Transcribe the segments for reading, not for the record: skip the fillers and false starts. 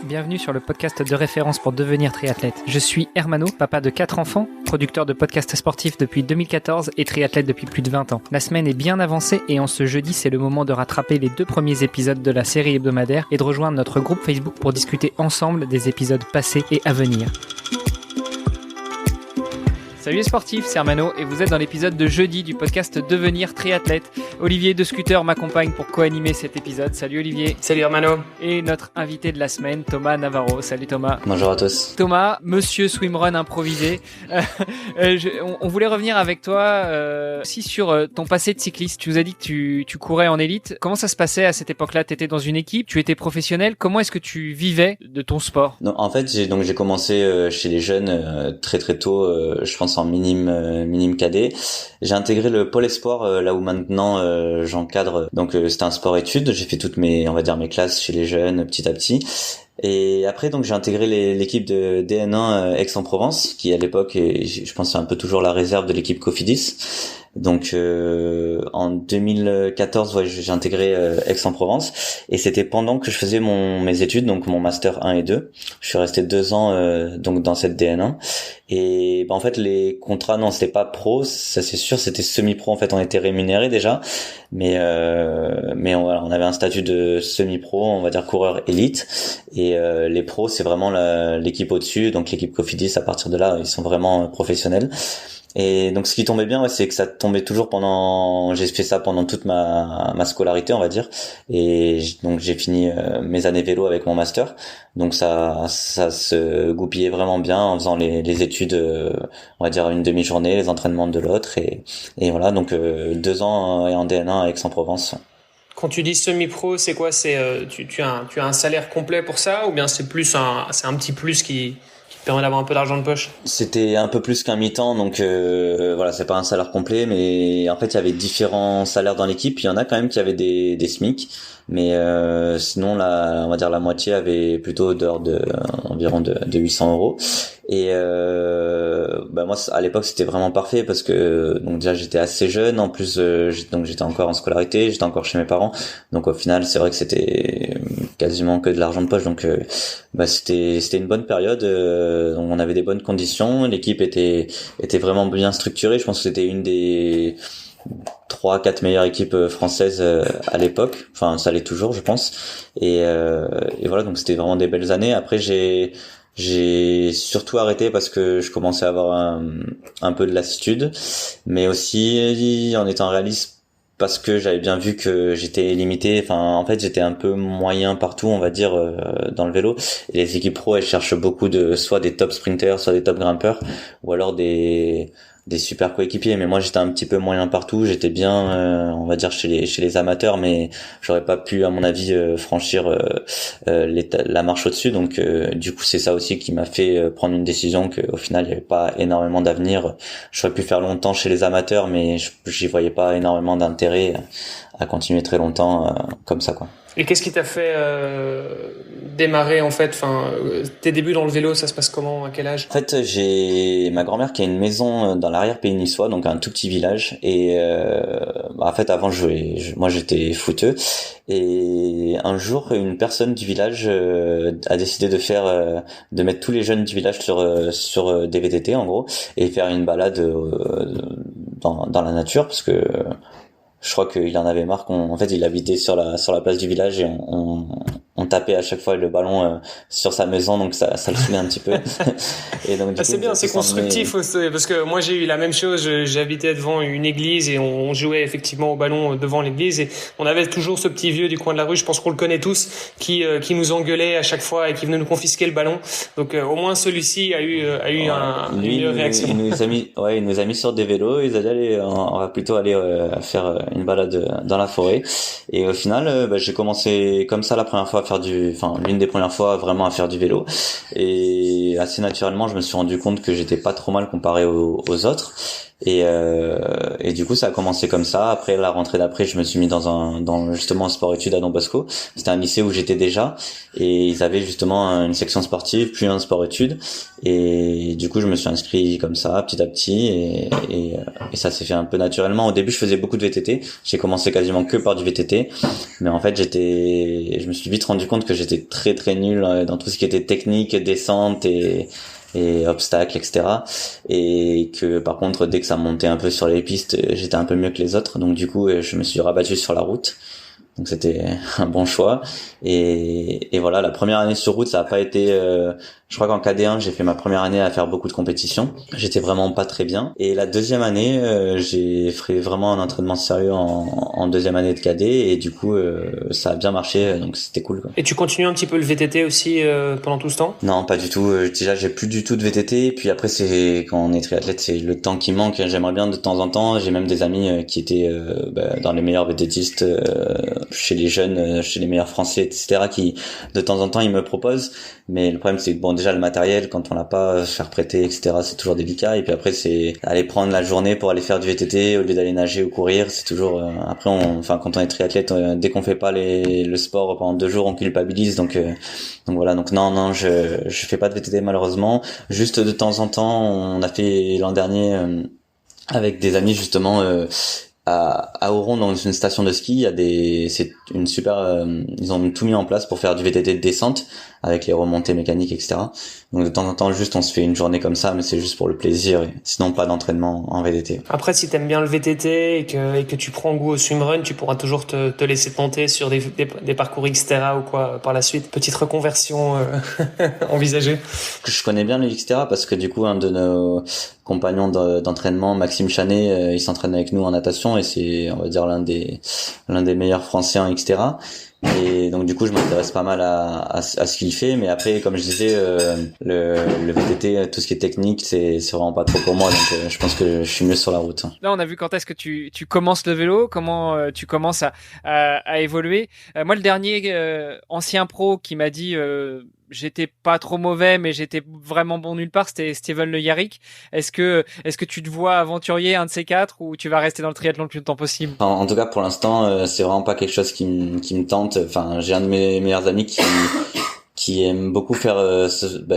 bienvenue sur le podcast de référence pour devenir triathlète. Je suis Hermano, papa de 4 enfants, producteur de podcasts sportifs depuis 2014 et triathlète depuis plus de 20 ans. La semaine est bien avancée et en ce jeudi, c'est le moment de rattraper les 2 premiers épisodes de la série hebdomadaire et de rejoindre notre groupe Facebook pour discuter ensemble des épisodes passés et à venir. Salut les sportifs, c'est Hermano et vous êtes dans l'épisode de jeudi du podcast Devenir triathlète. Olivier de Scooter m'accompagne pour co-animer cet épisode. Salut Olivier. Salut Hermano. Et notre invité de la semaine, Thomas Navarro. Salut Thomas. Bonjour à tous. Thomas, monsieur swimrun improvisé. On voulait revenir avec toi aussi sur ton passé de cycliste. Tu nous as dit que tu courais en élite. Comment ça se passait à cette époque-là? Tu étais dans une équipe, tu étais professionnel. Comment est-ce que tu vivais de ton sport? Non, en fait, j'ai commencé chez les jeunes très tôt, je pense en minime cadet. J'ai intégré le pôle espoir là où maintenant j'encadre. Donc c'était un sport études. J'ai fait toutes mes classes chez les jeunes petit à petit. Et après donc j'ai intégré l'équipe de DN1 Aix-en-Provence qui à l'époque et je pense c'est un peu toujours la réserve de l'équipe Cofidis. Donc en 2014 j'ai intégré Aix-en-Provence et c'était pendant que je faisais mes études, donc mon master 1 et 2. Je suis resté 2 ans donc dans cette DN1 et en fait les contrats non c'était pas pro, ça c'est sûr, c'était semi-pro. En fait on était rémunéré déjà mais on avait un statut de semi-pro, on va dire coureur élite, et les pros c'est vraiment l'équipe au-dessus, donc l'équipe Cofidis. À partir de là ils sont vraiment professionnels. Et donc ce qui tombait bien, c'est que ça tombait toujours j'ai fait ça pendant toute ma scolarité, on va dire. Et donc j'ai fini mes années vélo avec mon master. Donc ça se goupillait vraiment bien en faisant les études, on va dire une demi-journée, les entraînements de l'autre, et voilà. Donc 2 ans en DN1 à Aix-en-Provence. Quand tu dis semi-pro, c'est quoi? C'est tu as un salaire complet pour ça, ou bien c'est un petit plus qui permet d'avoir un peu d'argent de poche? C'était un peu plus qu'un mi-temps, donc voilà, c'est pas un salaire complet, mais en fait il y avait différents salaires dans l'équipe. Il y en a quand même qui avaient des SMIC, mais sinon on va dire la moitié avait plutôt environ de 800 euros. Et moi à l'époque c'était vraiment parfait parce que donc déjà j'étais assez jeune, en plus j'étais encore en scolarité, j'étais encore chez mes parents, donc au final c'est vrai que c'était quasiment que de l'argent de poche, donc c'était une bonne période. Donc on avait des bonnes conditions, l'équipe était vraiment bien structurée. Je pense que c'était une des 3-4 meilleures équipes françaises à l'époque, enfin ça l'est toujours je pense, et voilà, donc c'était vraiment des belles années. Après j'ai surtout arrêté parce que je commençais à avoir un peu de lassitude, mais aussi en étant réaliste parce que j'avais bien vu que j'étais limité. Enfin, en fait, j'étais un peu moyen partout, on va dire, dans le vélo. Et les équipes pro, elles cherchent beaucoup soit des top sprinters, soit des top grimpeurs, ou alors des super coéquipiers. Mais moi, j'étais un petit peu moyen partout. J'étais bien, on va dire, chez les amateurs, mais j'aurais pas pu, à mon avis, franchir la marche au-dessus. Donc, du coup, c'est ça aussi qui m'a fait prendre une décision qu'au final, il y avait pas énormément d'avenir. J'aurais pu faire longtemps chez les amateurs, mais j'y voyais pas énormément d'intérêt à continuer très longtemps comme ça, quoi. Et qu'est-ce qui t'a fait démarrer en fait? Enfin, tes débuts dans le vélo, ça se passe comment? À quel âge? En fait, j'ai ma grand-mère qui a une maison dans l'arrière-pays niçois, donc un tout petit village. Et en fait, avant, moi, j'étais footeux. Et un jour, une personne du village a décidé de mettre tous les jeunes du village sur des VTT en gros, et faire une balade dans la nature, parce que je crois qu'il en avait marre en fait il habitait sur la place du village et on tapait à chaque fois le ballon sur sa maison, donc ça le saoulait un petit peu. Et donc c'est bien, c'est constructif aussi, parce que moi j'ai eu la même chose. J'habitais devant une église et on jouait effectivement au ballon devant l'église, et on avait toujours ce petit vieux du coin de la rue, je pense qu'on le connaît tous, qui nous engueulait à chaque fois et qui venait nous confisquer le ballon. Donc au moins celui-ci a eu une réaction. Il nous a mis sur des vélos. Ils allaient aller, on va plutôt aller faire une balade dans la forêt. Et au final, j'ai commencé comme ça la première fois l'une des premières fois vraiment à faire du vélo. Et assez naturellement, je me suis rendu compte que j'étais pas trop mal comparé aux autres. Et du coup, ça a commencé comme ça. Après la rentrée d'après, je me suis mis dans justement un sport-études à Don Bosco. C'était un lycée où j'étais déjà, et ils avaient justement une section sportive puis un sport-études. Et du coup, je me suis inscrit comme ça, petit à petit, et ça s'est fait un peu naturellement. Au début, je faisais beaucoup de VTT. J'ai commencé quasiment que par du VTT, mais en fait, je me suis vite rendu compte que j'étais très très nul dans tout ce qui était technique, descente et obstacles, etc. Et que par contre, dès que ça montait un peu sur les pistes, j'étais un peu mieux que les autres. Donc du coup, je me suis rabattu sur la route. Donc c'était un bon choix. Et voilà, la première année sur route, ça a pas été... je crois qu'en KD1, j'ai fait ma première année à faire beaucoup de compétitions. J'étais vraiment pas très bien. Et la deuxième année, j'ai fait vraiment un entraînement sérieux en deuxième année de KD. Et du coup, ça a bien marché. Donc c'était cool, quoi. Et tu continues un petit peu le VTT aussi pendant tout ce temps? Non, pas du tout. Déjà, j'ai plus du tout de VTT. Puis après, c'est quand on est triathlète, c'est le temps qui manque. J'aimerais bien de temps en temps. J'ai même des amis qui étaient dans les meilleurs VTTistes, chez les jeunes, chez les meilleurs Français, etc. qui de temps en temps ils me proposent. Mais le problème, c'est que bon, déjà le matériel, quand on l'a pas, se faire prêter, etc. c'est toujours délicat. Et puis après, c'est aller prendre la journée pour aller faire du VTT au lieu d'aller nager ou courir. C'est toujours après, quand on est triathlète, dès qu'on fait pas le sport pendant 2 jours, on culpabilise. Donc voilà. Donc non, je fais pas de VTT malheureusement. Juste de temps en temps, on a fait l'an dernier avec des amis justement. À Oron, dans une station de ski, c'est une super, ils ont tout mis en place pour faire du VTT de descente avec les remontées mécaniques, etc. Donc de temps en temps, juste on se fait une journée comme ça, mais c'est juste pour le plaisir, et sinon pas d'entraînement en VTT. Après, si t'aimes bien le VTT et que tu prends goût au swimrun, tu pourras toujours te laisser tenter sur des parcours Xterra ou quoi par la suite. Petite reconversion envisagée. Je connais bien le Xterra parce que du coup, un de nos compagnons d'entraînement, Maxime Chanet, il s'entraîne avec nous en natation, et c'est, on va dire, l'un des meilleurs Français en Xterra. Et donc du coup, je m'intéresse pas mal à ce qu'il fait, mais après, comme je disais, le VTT, tout ce qui est technique, c'est vraiment pas trop pour moi, donc je pense que je suis mieux sur la route. Là, on a vu quand est-ce que tu commences le vélo, comment tu commences à évoluer. Moi, le dernier ancien pro qui m'a dit j'étais pas trop mauvais, mais j'étais vraiment bon nulle part, c'était Steven Le Yarrick. Est-ce que tu te vois aventurier un de ces quatre, ou tu vas rester dans le triathlon le plus longtemps possible? En tout cas, pour l'instant, c'est vraiment pas quelque chose qui me tente. Enfin, j'ai un de mes meilleurs amis qui aime beaucoup faire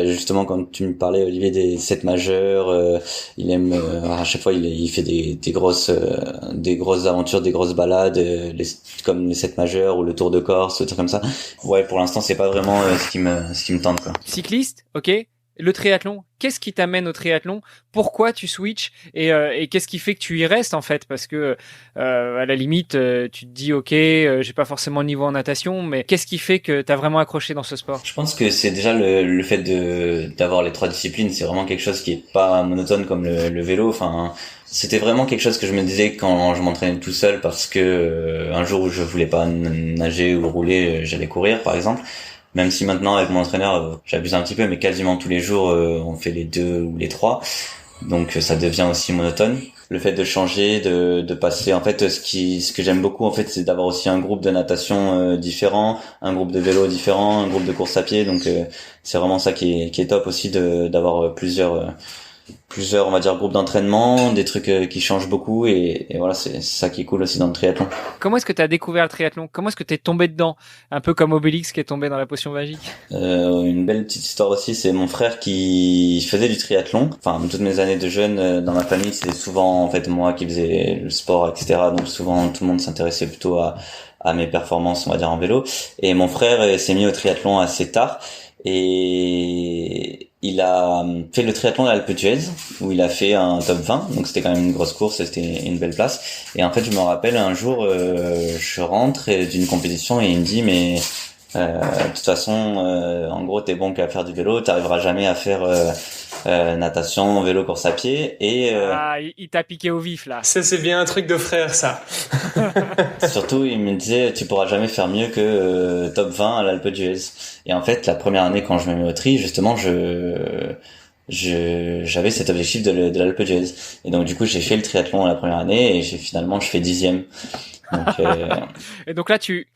justement, quand tu me parlais, Olivier, des 7 majeurs, il aime à chaque fois il fait des grosses aventures, des grosses balades, comme les 7 majeurs ou le Tour de Corse, des trucs comme ça. Ouais, pour l'instant, c'est pas vraiment ce qui me tente, quoi. Cycliste, OK. Le triathlon, qu'est-ce qui t'amène au triathlon? Pourquoi tu switches? Et qu'est-ce qui fait que tu y restes, en fait? Parce que à la limite, tu te dis OK, j'ai pas forcément le niveau en natation, mais qu'est-ce qui fait que t'as vraiment accroché dans ce sport? Je pense que c'est déjà le fait d'avoir les 3 disciplines. C'est vraiment quelque chose qui est pas monotone comme le vélo. Enfin, c'était vraiment quelque chose que je me disais quand je m'entraînais tout seul, parce que un jour où je voulais pas nager ou rouler, j'allais courir, par exemple. Même si maintenant, avec mon entraîneur, j'abuse un petit peu, mais quasiment tous les jours, on fait les 2 ou les 3. Donc ça devient aussi monotone. Le fait de changer, de passer, en fait, ce que j'aime beaucoup, en fait, c'est d'avoir aussi un groupe de natation différent, un groupe de vélo différent, un groupe de course à pied. Donc c'est vraiment ça qui est top aussi, d'avoir plusieurs, on va dire, groupes d'entraînement, des trucs qui changent beaucoup, et voilà, c'est ça qui est cool aussi dans le triathlon. Comment est-ce que tu as découvert le triathlon? Comment est-ce que tu es tombé dedans? Un peu comme Obélix qui est tombé dans la potion magique. Une belle petite histoire aussi, c'est mon frère qui faisait du triathlon. Enfin, toutes mes années de jeune, dans ma famille, c'était souvent, en fait, moi qui faisais le sport, etc. Donc souvent, tout le monde s'intéressait plutôt à mes performances, on va dire, en vélo. Et mon frère s'est mis au triathlon assez tard. Et il a fait le triathlon de l'Alpe d'Huez, où il a fait un top 20, donc c'était quand même une grosse course, c'était une belle place. Et en fait, je me rappelle, un jour, je rentre d'une compétition, et il me dit, mais de toute façon, en gros, t'es bon qu'à faire du vélo, t'arriveras jamais à faire natation, vélo, course à pied. Et il t'a piqué au vif, là. Ça, c'est bien un truc de frère, ça. surtout, il me disait, tu pourras jamais faire mieux que top 20 à l'Alpe d'Huez. Et en fait, la première année, quand je me mets au tri, justement, j'avais cet objectif de l'Alpe d'Huez. Et donc, du coup, j'ai fait le triathlon la première année, et je fais 10e. Et donc là, tu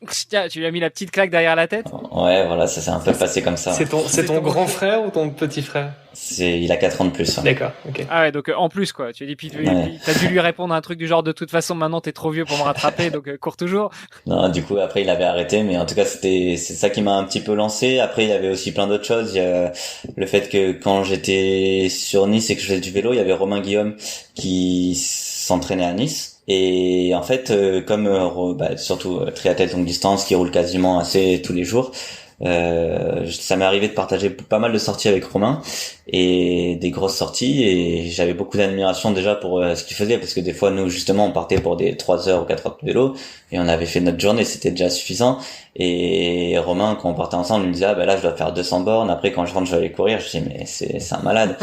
lui as mis la petite claque derrière la tête. Ouais, voilà, ça s'est un peu passé comme ça. C'est ton grand frère ou ton petit frère? Il a 4 ans de plus. Ouais. D'accord, ok. Ah ouais, donc en plus quoi. Tu as dit, puis t'as dû lui répondre un truc du genre de toute façon maintenant t'es trop vieux pour me rattraper, donc cours toujours. Non, du coup après il avait arrêté, mais en tout cas c'est ça qui m'a un petit peu lancé. Après il y avait aussi plein d'autres choses. Il y a le fait que quand j'étais sur Nice et que je faisais du vélo, il y avait Romain Guillaume qui s'entraînait à Nice. Et en fait, comme surtout triathlète longue distance qui roule quasiment assez tous les jours, ça m'est arrivé de partager pas mal de sorties avec Romain et des grosses sorties, et j'avais beaucoup d'admiration déjà pour ce qu'il faisait, parce que des fois nous justement on partait pour des 3 heures ou 4 heures de vélo et on avait fait notre journée, c'était déjà suffisant. Et Romain, quand on partait ensemble, il me disait là je dois faire 200 bornes, après quand je rentre je vais aller courir. Je dis mais c'est un malade.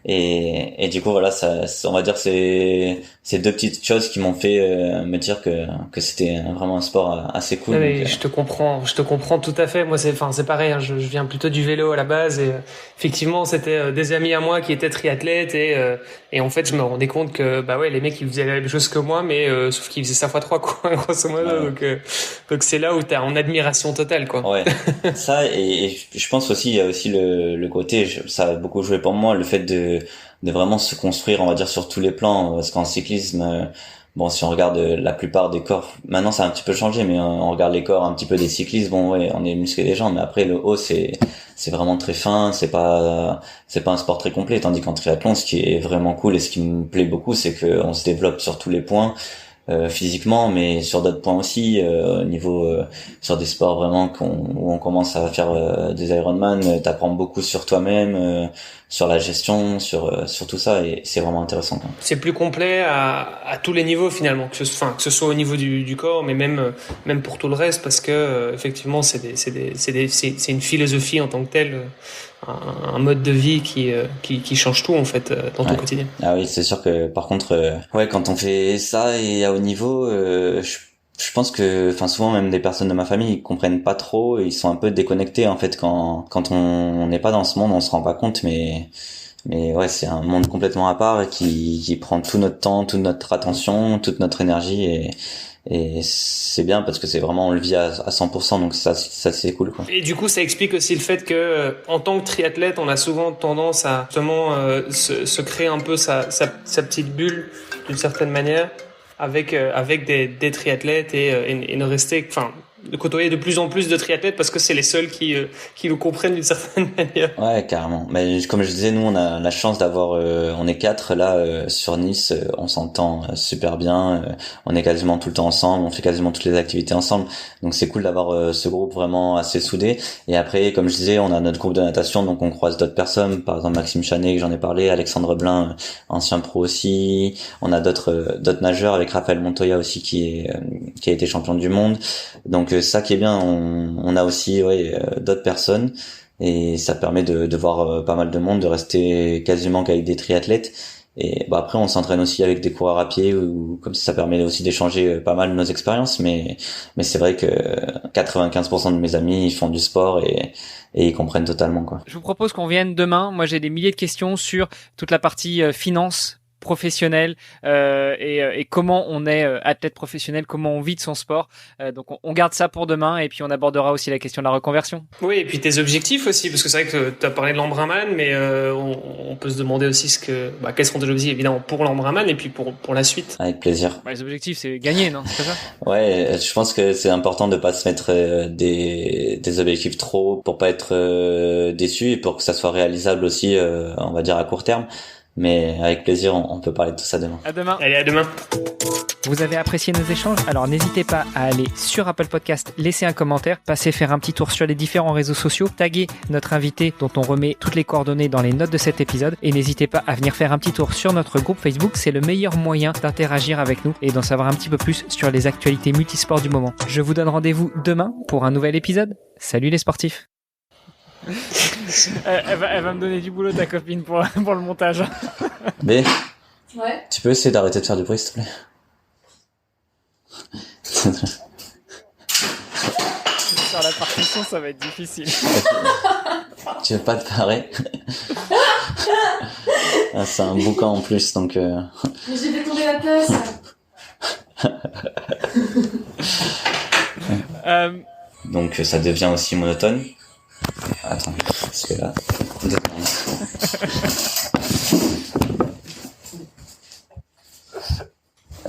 et du coup voilà, ça on va dire c'est deux petites choses qui m'ont fait me dire que c'était vraiment un sport assez cool. Oui, je te comprends tout à fait. Moi c'est pareil, hein, je viens plutôt du vélo à la base, et effectivement c'était des amis à moi qui étaient triathlètes, et en fait je me rendais compte que les mecs ils faisaient la même chose que moi, mais sauf qu'ils faisaient ça fois 3 quoi, grosso modo. Ouais. Donc c'est là où t'es en admiration totale quoi. Ouais. Ça, et je pense aussi il y a aussi le côté, ça a beaucoup joué pour moi, le fait de vraiment se construire, on va dire, sur tous les plans, parce qu'en cyclisme, bon, si on regarde la plupart des corps, maintenant ça a un petit peu changé, mais on regarde les corps un petit peu des cyclistes, bon ouais, on est musclé des jambes, mais après le haut c'est vraiment très fin, c'est pas un sport très complet, tandis qu'en triathlon, ce qui est vraiment cool et ce qui me plaît beaucoup, c'est que on se développe sur tous les points, physiquement, mais sur d'autres points aussi, au niveau sur des sports vraiment où on commence à faire des Ironman, t'apprends beaucoup sur toi-même, sur la gestion, sur tout ça, et c'est vraiment intéressant quoi. C'est plus complet à tous les niveaux finalement, que ce soit au niveau du corps, mais même pour tout le reste, parce que effectivement c'est une philosophie en tant que telle, un mode de vie qui change tout en fait dans ton quotidien. Ah oui, c'est sûr que par contre quand on fait ça et à haut niveau, je pense que souvent même des personnes de ma famille ils comprennent pas trop, et ils sont un peu déconnectés en fait quand on n'est pas dans ce monde, on se rend pas compte, mais ouais, c'est un monde complètement à part et qui prend tout notre temps, toute notre attention, toute notre énergie, et c'est bien parce que c'est vraiment, on le vit à 100%, donc ça c'est cool quoi. Et du coup ça explique aussi le fait que en tant que triathlète on a souvent tendance à justement se créer un peu sa petite bulle d'une certaine manière avec des triathlètes, et ne rester, de côtoyer de plus en plus de triathlètes, parce que c'est les seuls qui nous comprennent d'une certaine manière. Ouais, carrément. Mais comme je disais, nous on a la chance d'avoir on est 4 là sur Nice, on s'entend super bien, on est quasiment tout le temps ensemble, on fait quasiment toutes les activités ensemble. Donc c'est cool d'avoir ce groupe vraiment assez soudé. Et après, comme je disais, on a notre groupe de natation, donc on croise d'autres personnes, par exemple Maxime Chanet que j'en ai parlé, Alexandre Blin, ancien pro aussi. On a d'autres nageurs avec Raphaël Montoya aussi qui a été champion du monde. Donc ça qui est bien, on a aussi d'autres personnes, et ça permet de voir pas mal de monde, de rester quasiment qu'avec des triathlètes. Et après on s'entraîne aussi avec des coureurs à pied, ou comme ça permet aussi d'échanger pas mal nos expériences, mais c'est vrai que 95% de mes amis ils font du sport et ils comprennent totalement quoi. Je vous propose qu'on vienne demain. Moi j'ai des milliers de questions sur toute la partie finance professionnel, et comment on est athlète professionnel, comment on vit de son sport. Donc on garde ça pour demain, et puis on abordera aussi la question de la reconversion. Oui, et puis tes objectifs aussi, parce que c'est vrai que tu as parlé de l'Embrunman, mais on peut se demander aussi quels seront tes objectifs évidemment pour l'Embrunman et puis pour la suite. Avec plaisir. Les objectifs c'est gagner, non? C'est ça? Ouais, je pense que c'est important de pas se mettre des objectifs trop hauts pour pas être déçu, et pour que ça soit réalisable aussi, on va dire à court terme. Mais avec plaisir, on peut parler de tout ça demain. À demain. Allez, à demain. Vous avez apprécié nos échanges? Alors n'hésitez pas à aller sur Apple Podcast, laisser un commentaire, passer faire un petit tour sur les différents réseaux sociaux, taguer notre invité dont on remet toutes les coordonnées dans les notes de cet épisode, et n'hésitez pas à venir faire un petit tour sur notre groupe Facebook. C'est le meilleur moyen d'interagir avec nous et d'en savoir un petit peu plus sur les actualités multisports du moment. Je vous donne rendez-vous demain pour un nouvel épisode. Salut les sportifs. Elle va me donner du boulot, ta copine, pour le montage. Mais ouais. Tu peux essayer d'arrêter de faire du bruit, s'il te plaît? Sur la partition, ça va être difficile. Tu veux pas te parer? C'est un boucan en plus, donc... Mais j'ai fait tomber la place. Donc ça devient aussi monotone. Attends, parce que là...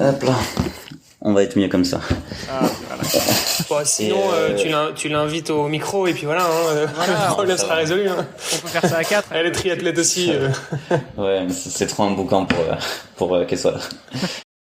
Hop là. On va être mieux comme ça. Ah, voilà. Bon, sinon, tu l'invites au micro et puis voilà, le problème sera résolu. Hein. On peut faire ça à 4. Elle est triathlète aussi. Ouais, mais c'est trop un boucan pour qu'elle soit là.